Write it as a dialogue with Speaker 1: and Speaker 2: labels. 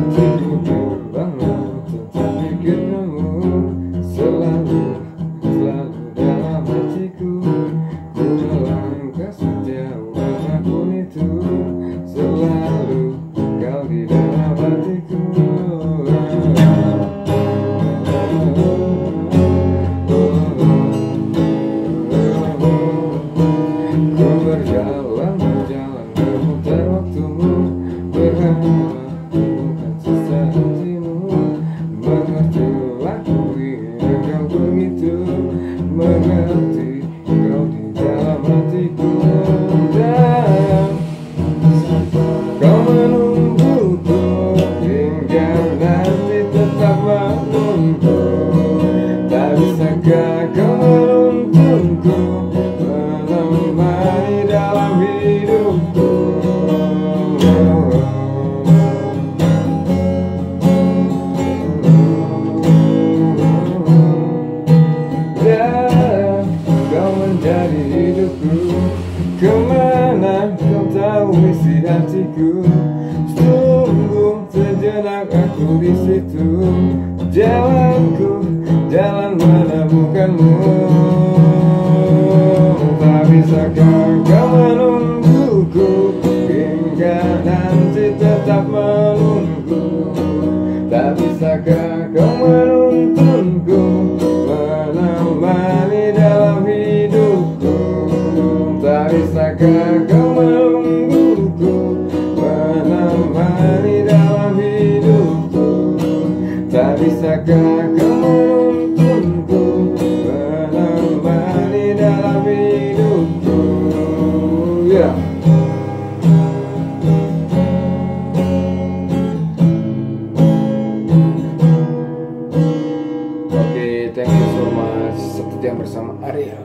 Speaker 1: hatiku terbangun tentang pikirmu. Selalu dalam hatiku. Ku melangkah sejauh apapun itu. Selalu kau di dalam hatiku. Ku berjalan memutar waktumu, berharap bukan sisa hatimu. Mengertilah ku ingin kau begitu, mengerti kau di dalam hatiku. Dan kau menungguku hingga nanti tetap menunggu. Tak bisakah kau menuntunku, menemani dalam hidupku. Dan kau menjadi hidupku. Kemana kau tahu isi hatiku? Sungguh sejenak aku di situ. Jalanku, jalan menemukanmu. Tak bisakah kau menungguku hingga nanti tetap menunggu? Tak bisakah kau menuntunku, menemani dalam hidupku? Tak bisakah kau menungguku, menemani dalam hidupku? Tak bisakah kau menuntunku, menemani dalam hidupku? Yeah. Oke, thank you so much. Seperti yang bersama Ariel.